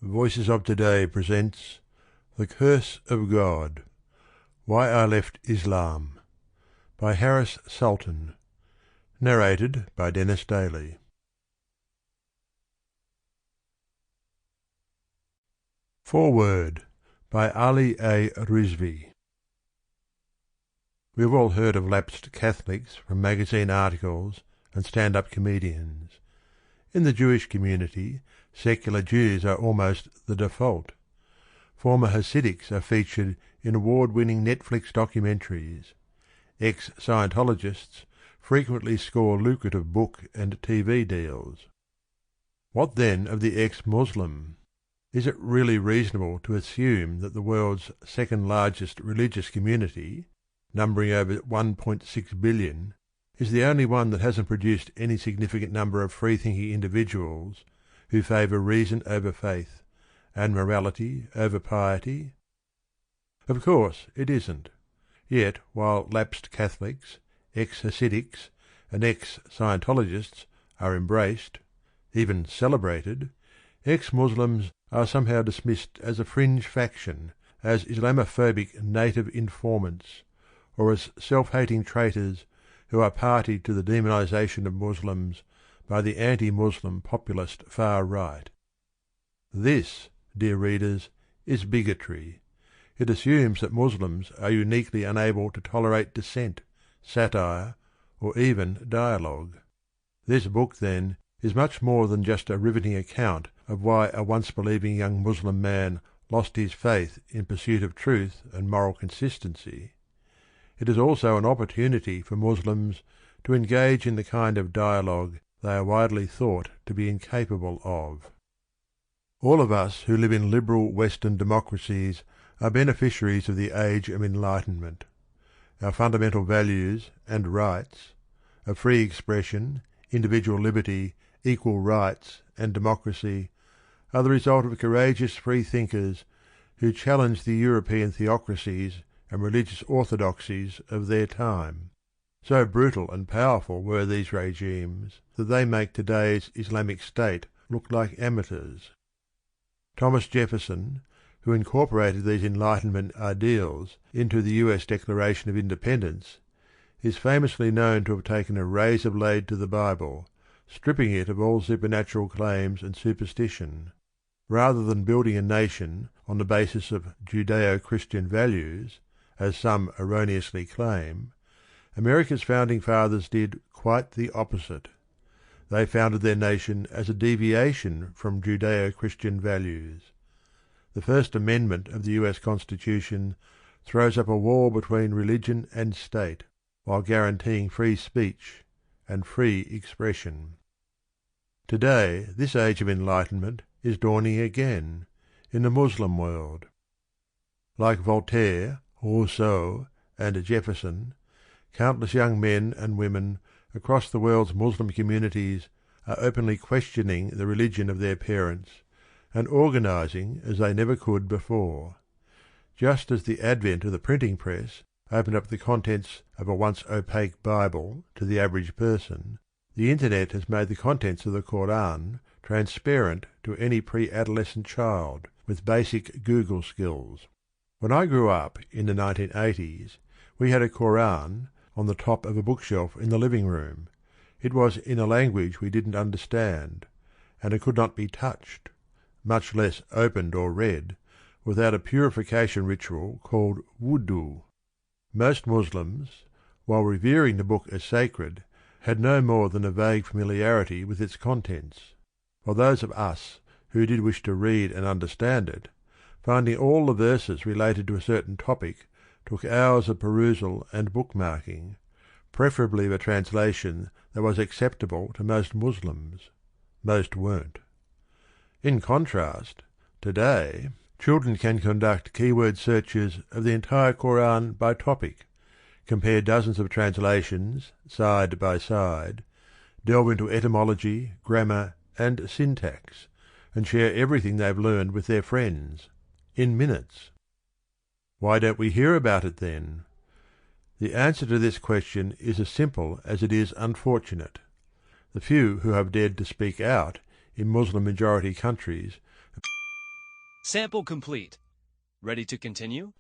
Voices of Today presents The Curse of God. Why I Left Islam by Harris Sultan. Narrated by Denis Daly. Foreword by Ali A. Rizvi. We have all heard of lapsed Catholics from magazine articles and stand-up comedians. In the Jewish community, secular Jews are almost the default. Former Hasidics are featured in award-winning Netflix documentaries. Ex-Scientologists frequently score lucrative book and TV deals. What then of the ex-Muslim? Is it really reasonable to assume that the world's second-largest religious community, numbering over 1.6 billion, is the only one that hasn't produced any significant number of free-thinking individuals who favour reason over faith, and morality over piety? Of course it isn't. Yet while lapsed Catholics, ex-Hasidics, and ex-Scientologists are embraced, even celebrated, ex-Muslims are somehow dismissed as a fringe faction, as Islamophobic native informants, or as self-hating traitors who are party to the demonisation of Muslims by the anti-Muslim populist far right. This, dear readers, is bigotry. It assumes that Muslims are uniquely unable to tolerate dissent, satire, or even dialogue. This book, then, is much more than just a riveting account of why a once-believing young Muslim man lost his faith in pursuit of truth and moral consistency. It is also an opportunity for Muslims to engage in the kind of dialogue they are widely thought to be incapable of. All of us who live in liberal Western democracies are beneficiaries of the age of enlightenment. Our fundamental values and rights, of free expression, individual liberty, equal rights, and democracy, are the result of courageous free thinkers who challenged the European theocracies and religious orthodoxies of their time. So brutal and powerful were these regimes that they make today's Islamic State look like amateurs. Thomas Jefferson, who incorporated these Enlightenment ideals into the US Declaration of Independence, is famously known to have taken a razor blade to the Bible, stripping it of all supernatural claims and superstition. Rather than building a nation on the basis of Judeo-Christian values, as some erroneously claim, America's founding fathers did quite the opposite. They founded their nation as a deviation from Judeo-Christian values. The First Amendment of the US Constitution throws up a wall between religion and state, while guaranteeing free speech and free expression. Today, this age of enlightenment is dawning again in the Muslim world. Like Voltaire, Rousseau, and Jefferson, countless young men and women across the world's Muslim communities are openly questioning the religion of their parents and organising as they never could before. Just as the advent of the printing press opened up the contents of a once opaque Bible to the average person, the Internet has made the contents of the Quran transparent to any pre-adolescent child with basic Google skills. When I grew up in the 1980s, we had a Quran on the top of a bookshelf in the living room. It was in a language we didn't understand, and it could not be touched, much less opened or read, without a purification ritual called wudu. Most Muslims, while revering the book as sacred, had no more than a vague familiarity with its contents, while those of us who did wish to read and understand it, finding all the verses related to a certain topic, took hours of perusal and bookmarking, preferably of a translation that was acceptable to most Muslims. Most weren't. In contrast, today, children can conduct keyword searches of the entire Quran by topic, compare dozens of translations side by side, delve into etymology, grammar, and syntax, and share everything they've learned with their friends, in minutes. Why don't we hear about it then? The answer to this question is as simple as it is unfortunate. The few who have dared to speak out in Muslim-majority countries Sample complete. Ready to continue?